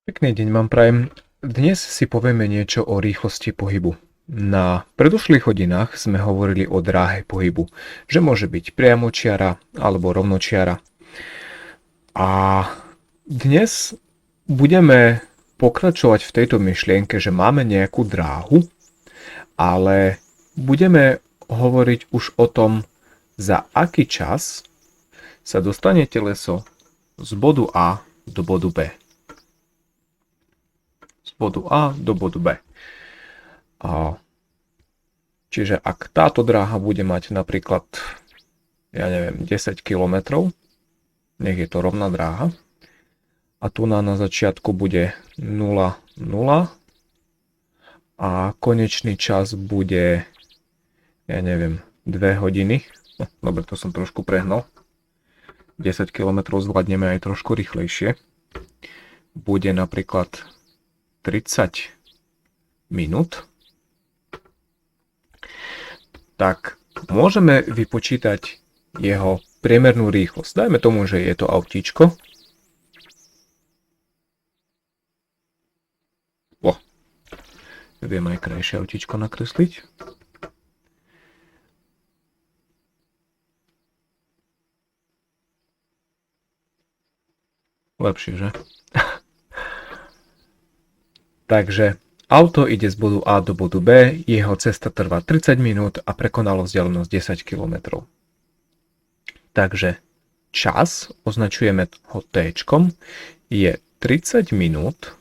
Pekný deň vám prajem. Dnes si povieme niečo o rýchlosti pohybu. Na predošlých hodinách sme hovorili o dráhe pohybu, že môže byť priamočiara alebo rovnočiara. A dnes budeme pokračovať v tejto myšlienke, že máme nejakú dráhu, ale budeme hovoriť už o tom, za aký čas sa dostane teleso z bodu A do bodu B. Bodu A do bodu B. Čiže ak táto dráha bude mať napríklad, 10 km, nech je to rovná dráha, a tu na začiatku bude 0, 0 a konečný čas bude, 2 hodiny. Dobre, to som trošku prehnal. 10 km zvládneme aj trošku rýchlejšie. Bude napríklad 30 minút, tak môžeme vypočítať jeho priemernú rýchlosť. Dajme tomu, že je to autíčko. Viem aj krajšie autíčko nakresliť. Lepšie, že? Takže auto ide z bodu A do bodu B, jeho cesta trvá 30 minút a prekonalo vzdialenosť 10 km. Takže čas, označujeme ho T-čkom, je 30 minút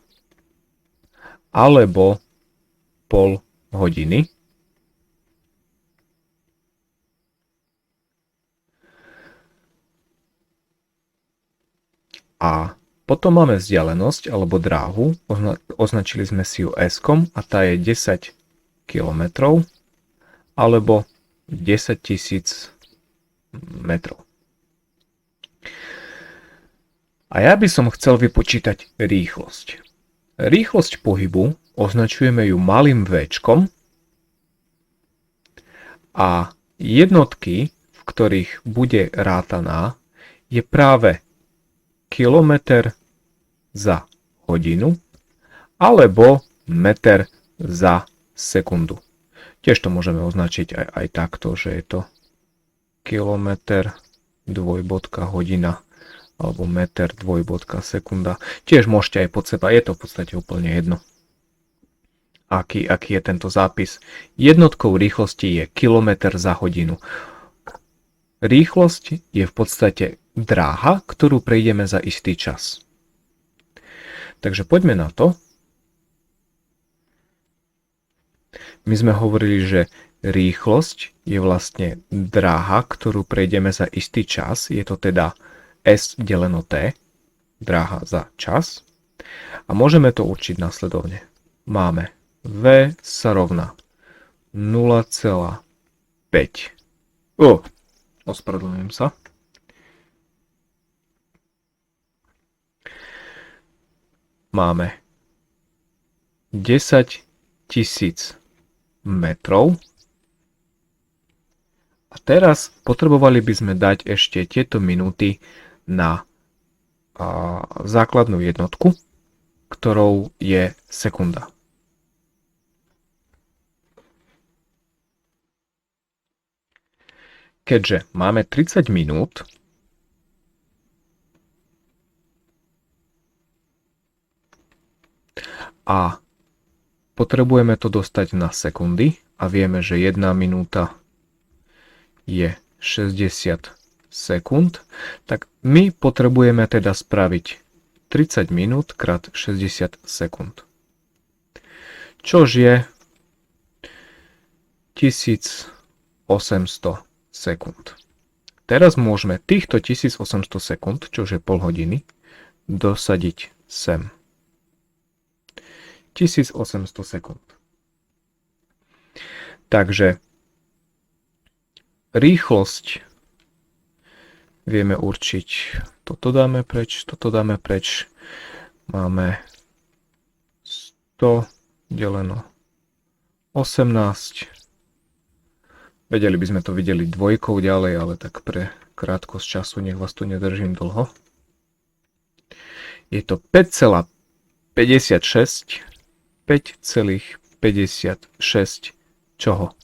alebo pol hodiny. A potom máme vzdialenosť alebo dráhu, označili sme si ju S-kom a tá je 10 km alebo 10 000 metrov. A ja by som chcel vypočítať rýchlosť. Rýchlosť pohybu označujeme ju malým V-čkom a jednotky, v ktorých bude rátaná, je práve kilometr za hodinu alebo meter za sekundu. Tiež to môžeme označiť aj takto, že je to kilometr dvojbodka hodina alebo meter dvojbodka sekunda. Tiež môžete aj pod seba, je to v podstate úplne jedno. Aký je tento zápis? Jednotkou rýchlosti je kilometr za hodinu. Rýchlosť je v podstate dráha, ktorú prejdeme za istý čas. Takže poďme na to. My sme hovorili, že rýchlosť je vlastne dráha, ktorú prejdeme za istý čas. Je to teda S deleno T, dráha za čas. A môžeme to určiť nasledovne. Máme V sa rovná 0,5. Ospravedlňujem sa. Máme 10 000 metrov. A teraz potrebovali by sme dať ešte tieto minúty na základnú jednotku, ktorou je sekunda. Keďže máme 30 minút, a potrebujeme to dostať na sekundy a vieme, že 1 minúta je 60 sekúnd, tak my potrebujeme teda spraviť 30 minút krát 60 sekúnd. Čož je 1800 sekúnd. Teraz môžeme týchto 1800 sekúnd, čož je pol hodiny, dosadiť sem. 1800 sekúnd. Takže rýchlosť vieme určiť. Toto dáme preč, toto dáme preč. Máme 100 deleno 18. Vedeli by sme to videli dvojkou ďalej, ale tak pre krátkosť času nech vás tu nedržím dlho. Je to 5,5 5,56 5,56 čoho?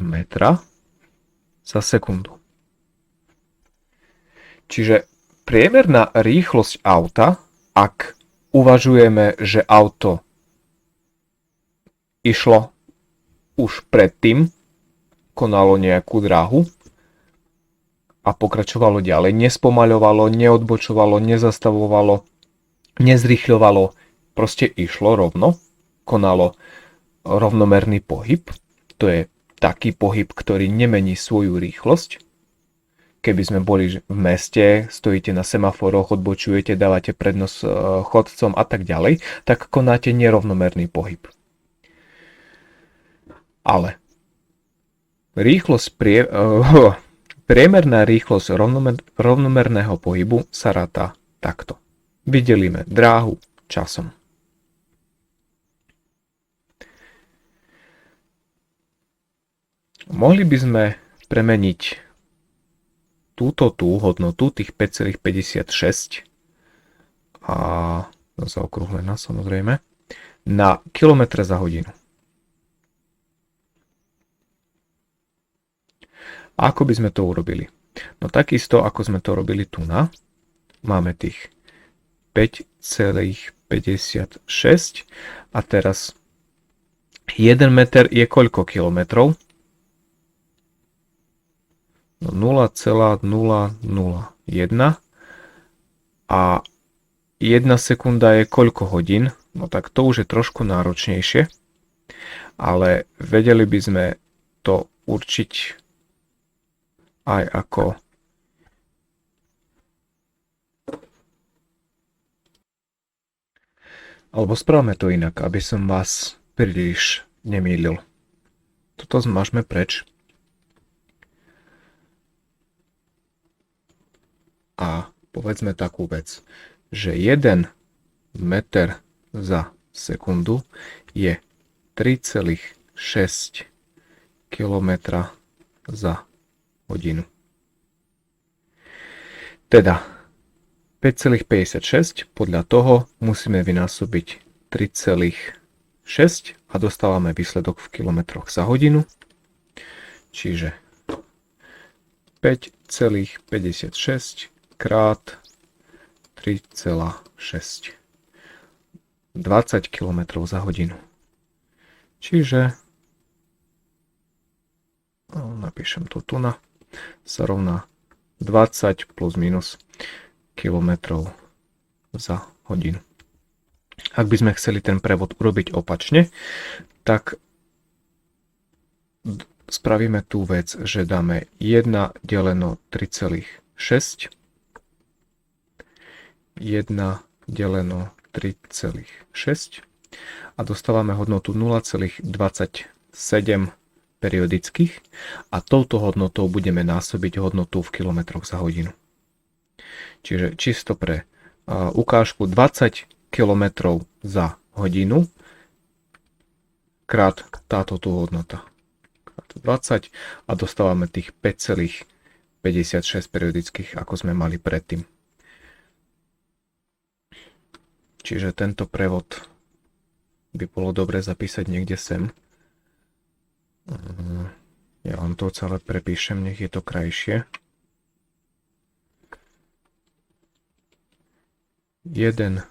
Metra za sekundu. Čiže priemerná rýchlosť auta, ak uvažujeme, že auto išlo už predtým, konalo nejakú dráhu a pokračovalo ďalej, nespomaľovalo, neodbočovalo, nezastavovalo, nezrýchľovalo, proste išlo rovno, konalo rovnomerný pohyb. To je taký pohyb, ktorý nemení svoju rýchlosť. Keby sme boli v meste, stojíte na semaforoch, odbočujete, dávate prednosť chodcom a tak ďalej, tak konáte nerovnomerný pohyb. Ale priemerná rýchlosť rovnomerného pohybu sa ráta takto. Vydelíme dráhu časom. Mohli by sme premeniť túto hodnotu, tých 5,56 a zaokrúhlená samozrejme, na kilometre za hodinu. A ako by sme to urobili? No takisto, ako sme to robili tu na, máme tých 5,56 a teraz 1 meter je koľko kilometrov? 0,001 a 1 sekunda je koľko hodín? No tak to už je trošku náročnejšie, ale vedeli by sme to určiť aj ako alebo správame to inak, aby som vás príliš nemýlil. Toto zmažme preč. A povedzme takú vec, že 1 meter za sekundu je 3,6 km za hodinu. Teda 5,56 podľa toho musíme vynásobiť 3,6 a dostávame výsledok v kilometroch za hodinu. Čiže 5,56 krát 3,6. 20 km za hodinu. Čiže napíšem to tu na, sa rovná 20 plus minus kilometrov za hodinu. Ak by sme chceli ten prevod urobiť opačne, tak spravíme tú vec, že dáme 1 deleno 3,6, 1 deleno 3,6 a dostávame hodnotu 0,27 periodických a touto hodnotou budeme násobiť hodnotu v kilometroch za hodinu. Čiže čisto pre ukážku 20 km za hodinu krát táto tu hodnota. Krát 20 a dostávame tých 5,56 periodických, ako sme mali predtým. Čiže tento prevod by bolo dobre zapísať niekde sem. Ja vám to celé prepíšem, nech je to krajšie. 1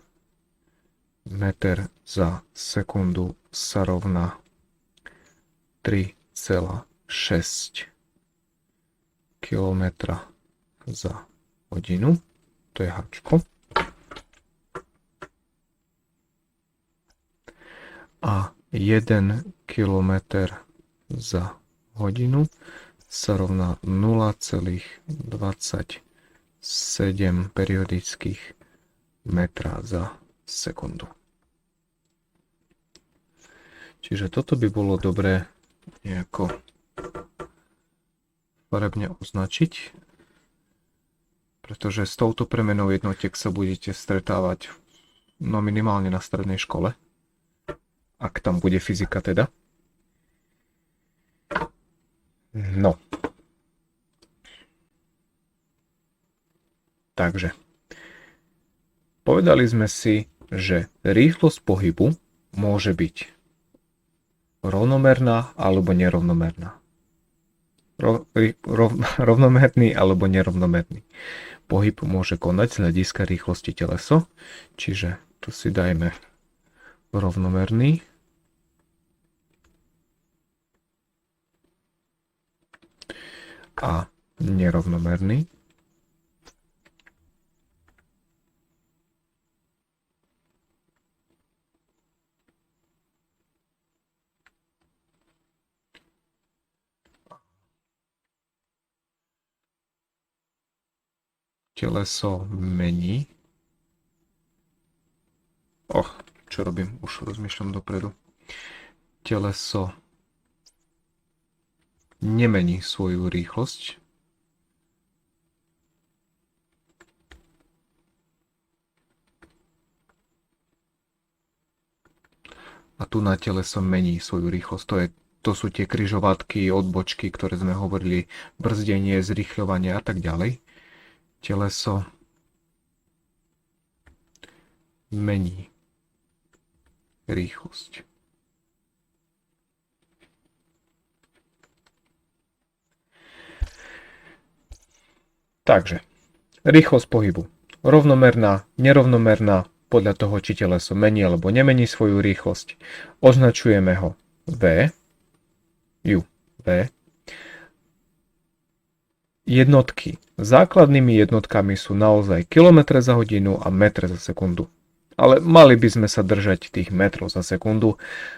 meter za sekundu sa rovná 3,6 km za hodinu. To je háčko. A 1 km za hodinu sa rovná 0,27 periodických metra za sekundu. Čiže toto by bolo dobré nejako farebne označiť, pretože s touto premenou jednotiek sa budete stretávať minimálne na strednej škole. Ak tam bude fyzika teda. No. Takže povedali sme si, že rýchlosť pohybu môže byť rovnomerná alebo nerovnomerná. Rovnomerný alebo nerovnomerný pohyb môže konať z hľadiska rýchlosti teleso, čiže tu si dajme rovnomerný a nerovnomerný. Teleso mení. Čo robím? Už rozmýšľam dopredu. Teleso nemení svoju rýchlosť. A tu na teleso mení svoju rýchlosť. To sú tie križovatky, odbočky, ktoré sme hovorili, brzdenie, zrýchľovanie a tak ďalej. Teleso mení rýchlosť. Takže, rýchlosť pohybu. Rovnomerná, nerovnomerná, podľa toho, či teleso mení alebo nemení svoju rýchlosť. Označujeme ho V. Jednotky. Základnými jednotkami sú naozaj kilometre za hodinu a metre za sekundu. Ale mali by sme sa držať tých metrov za sekundu,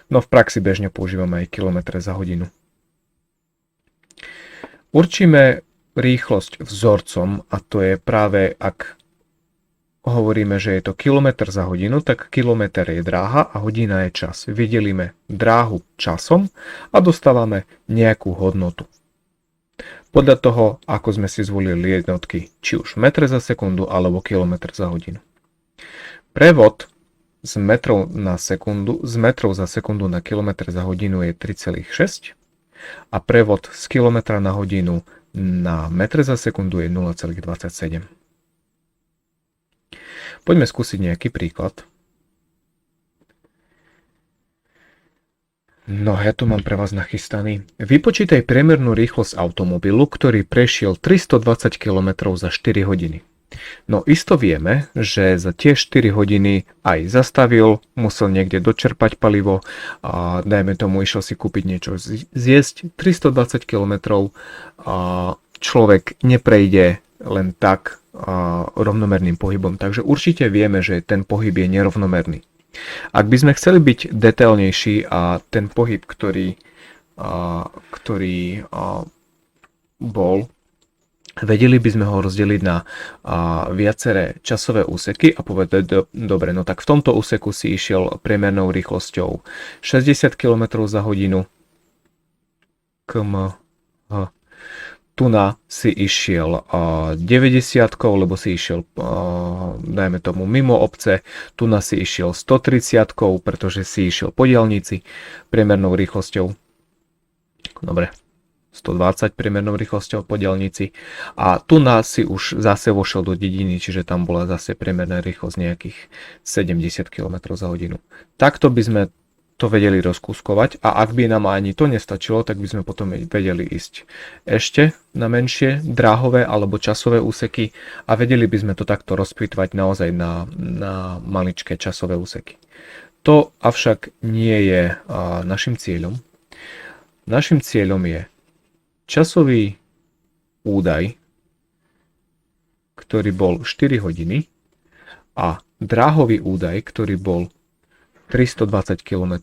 no v praxi bežne používame aj kilometre za hodinu. Určíme rýchlosť vzorcom a to je práve, ak hovoríme, že je to kilometr za hodinu, tak kilometr je dráha a hodina je čas. Vydelíme dráhu časom a dostávame nejakú hodnotu. Podľa toho, ako sme si zvolili jednotky, či už metre za sekundu alebo kilometr za hodinu. Prevod z metrov za sekundu na kilometr za hodinu je 3,6 a prevod z kilometra na hodinu na metre za sekundu je 0,27. Poďme skúsiť nejaký príklad. No, ja tu mám pre vás nachystaný. Vypočítaj priemernú rýchlosť automobilu, ktorý prešiel 320 km za 4 hodiny. No, isto vieme, že za tie 4 hodiny aj zastavil, musel niekde dočerpať palivo a dajme tomu, išiel si kúpiť niečo zjesť. 320 km človek neprejde len tak rovnomerným pohybom, takže určite vieme, že ten pohyb je nerovnomerný. Ak by sme chceli byť detailnejší a ten pohyb, ktorý bol, vedeli by sme ho rozdeliť na viaceré časové úseky a povedať, dobre, no tak v tomto úseku si išiel priemernou rýchlosťou 60 km za hodinu, tu na si išiel 90, lebo si išiel, dajme tomu, mimo obce, tu na si išiel 130, pretože si išiel po diaľnici priemernou rýchlosťou, dobre, 120 priemernou rýchlosťou po diaľnici a tu na si už zase vošiel do dediny, čiže tam bola zase priemerná rýchlosť nejakých 70 km za hodinu. Takto by sme to vedeli rozkúskovať a ak by nám ani to nestačilo, tak by sme potom vedeli ísť ešte na menšie dráhové alebo časové úseky a vedeli by sme to takto rozpitvať naozaj na maličké časové úseky. To avšak nie je našim cieľom. Našim cieľom je časový údaj, ktorý bol 4 hodiny a dráhový údaj, ktorý bol 320 km,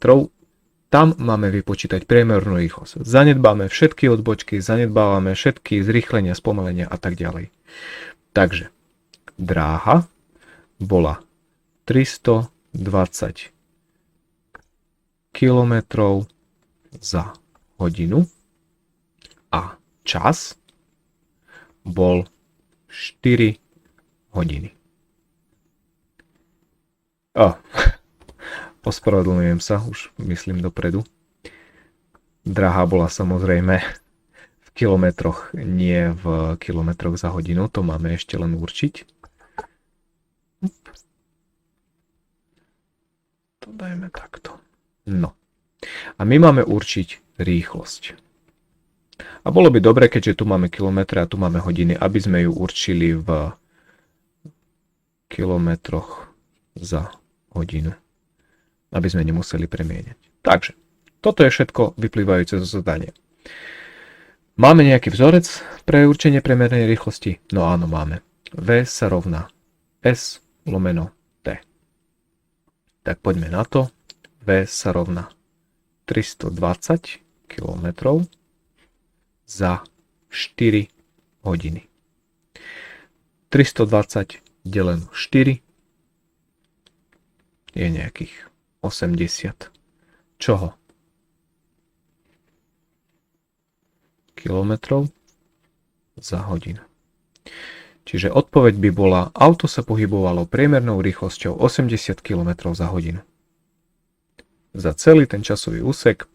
tam máme vypočítať priemernú rýchlosť. Zanedbáme všetky odbočky, zanedbávame všetky zrýchlenia, spomalenia a tak ďalej. Takže dráha bola 320 km za hodinu a čas bol 4 hodiny. Ospravedlňujem sa, už myslím dopredu. Dráha bola samozrejme v kilometroch, nie v kilometroch za hodinu, to máme ešte len určiť. To dajme takto. No. A my máme určiť rýchlosť. A bolo by dobre, keďže tu máme kilometre a tu máme hodiny, aby sme ju určili v kilometroch za hodinu. Aby sme nemuseli premieňať. Takže, toto je všetko vyplývajúce zo zadania. Máme nejaký vzorec pre určenie priemernej rýchlosti? No áno, máme. V sa rovná S lomeno T. Tak poďme na to. V sa rovná 320 km za 4 hodiny. 320 deleno 4 je nejakých 80. Čoho? Kilometrov za hodinu. Čiže odpoveď by bola, auto sa pohybovalo priemernou rýchlosťou 80 km za hodinu. Za celý ten časový úsek,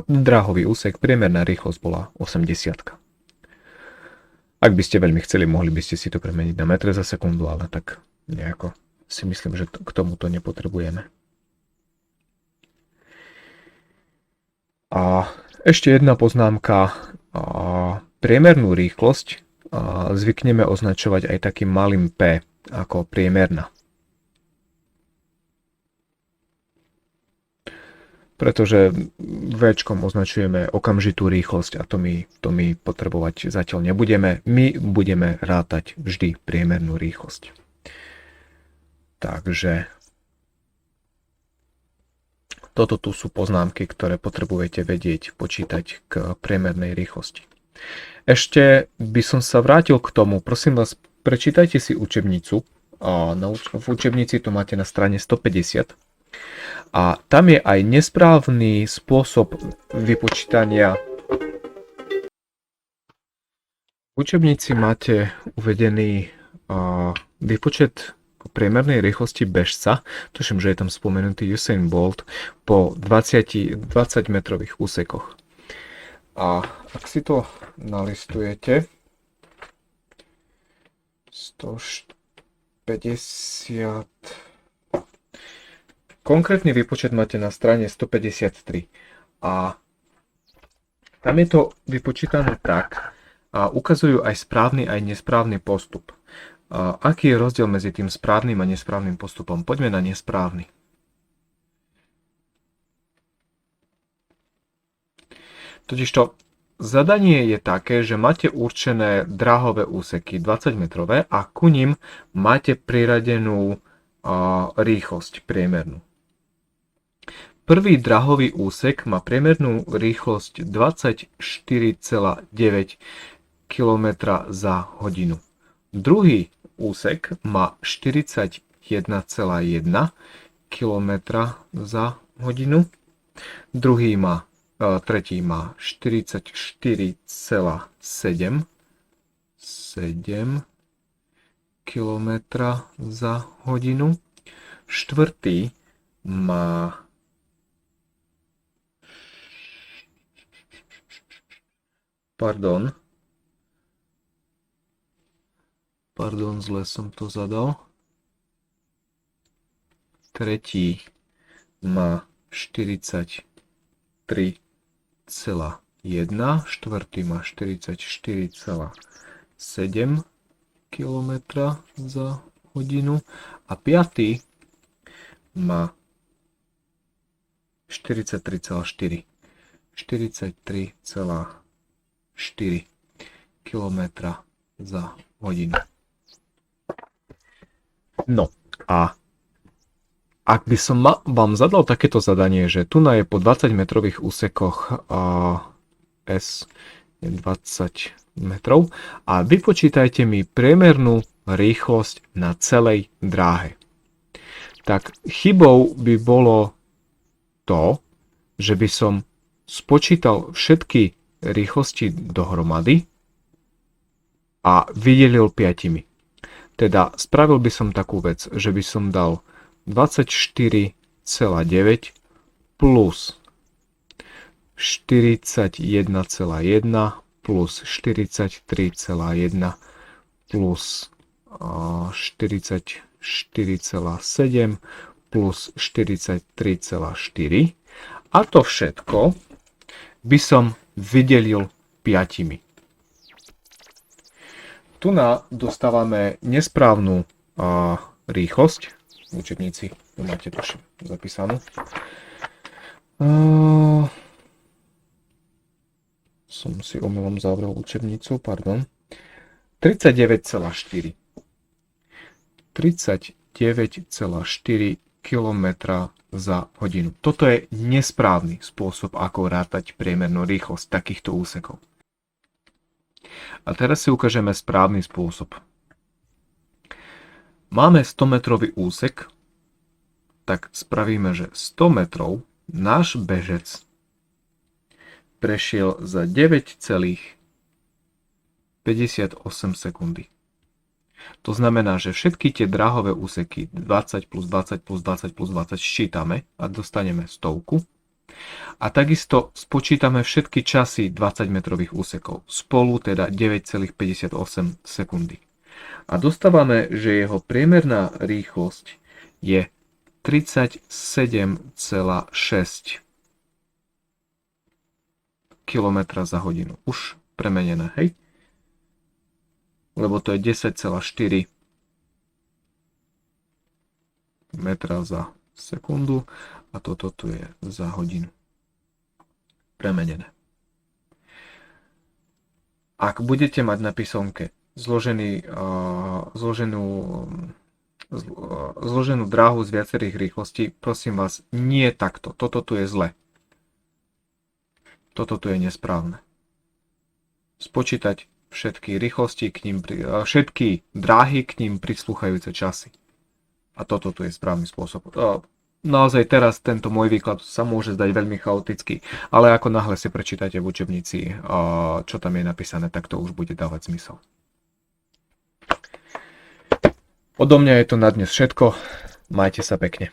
dráhový úsek, priemerná rýchlosť bola 80. Ak by ste veľmi chceli, mohli by ste si to premeniť na metre za sekundu, ale tak nejako si myslím, že k tomuto nepotrebujeme. A ešte jedna poznámka. Priemernú rýchlosť zvykneme označovať aj takým malým p ako priemerná. Pretože V-čkom označujeme okamžitú rýchlosť a to my potrebovať zatiaľ nebudeme. My budeme rátať vždy priemernú rýchlosť. Takže toto tu sú poznámky, ktoré potrebujete vedieť počítať k priemernej rýchlosti. Ešte by som sa vrátil k tomu, prosím vás, prečítajte si učebnicu. V učebnici to máte na strane 150. A tam je aj nesprávny spôsob vypočítania. V učebnici máte uvedený výpočet priemernej rýchlosti bežca, tuším, že je tam spomenutý Usain Bolt, po 20 metrových úsekoch. A ak si to nalistujete, 150... Konkrétny výpočet máte na strane 153 a tam je to vypočítané tak a ukazujú aj správny, aj nesprávny postup. Aký je rozdiel medzi tým správnym a nesprávnym postupom? Poďme na nesprávny. Totižto zadanie je také, že máte určené dráhové úseky 20 metrové a ku nim máte priradenú rýchlosť priemernú. Prvý dráhový úsek má priemernú rýchlosť 24,9 km za hodinu. Druhý úsek má 41,1 km za hodinu. Tretí má 44,7 km za hodinu. Štvrtý má zle som to zadal. Tretí má 43,1, štvrtý má 44,7 km za hodinu a piatý má 43,4 km za hodinu. No a ak by som vám zadal takéto zadanie, že tu je po 20 metrových úsekoch S 20 metrov a vypočítajte mi priemernú rýchlosť na celej dráhe. Tak chybou by bolo to, že by som spočítal všetky rýchlosti dohromady a vydelil 5. Teda spravil by som takú vec, že by som dal 24,9 plus 41,1 plus 43,1 plus 44,7 4,7 plus 43,4 a to všetko by som vydelil 5. Tu dostávame nesprávnu rýchlosť. V učebnici tu máte to zapísanú. Som si omylom zavrel učebnicu, pardon. 39,4. 39,4 km za hodinu. Toto je nesprávny spôsob, ako rátať priemernú rýchlosť takýchto úsekov. A teraz si ukážeme správny spôsob. Máme 100-metrový úsek, tak spravíme, že 100 metrov náš bežec prešiel za 9,58 sekundy. To znamená, že všetky tie dráhové úseky 20 plus 20 plus 20 plus 20 sčítame a dostaneme 100. A takisto spočítame všetky časy 20-metrových úsekov. Spolu teda 9,58 sekundy. A dostávame, že jeho priemerná rýchlosť je 37,6 km za hodinu. Už premenené, hej? Lebo to je 10,4 metra za sekundu a toto tu je za hodinu. Premenené. Ak budete mať na písomke zloženú dráhu z viacerých rýchlostí, prosím vás, nie takto. Toto tu je zle. Toto tu je nesprávne. Spočítať všetky rýchlosti, všetky dráhy k ním prislúchajúce časy. A toto tu je správny spôsob. Naozaj teraz tento môj výklad sa môže zdať veľmi chaotický, ale ako náhle si prečítate v učebnici, čo tam je napísané, tak to už bude dávať zmysel. Odo mňa je to na dnes všetko. Majte sa pekne.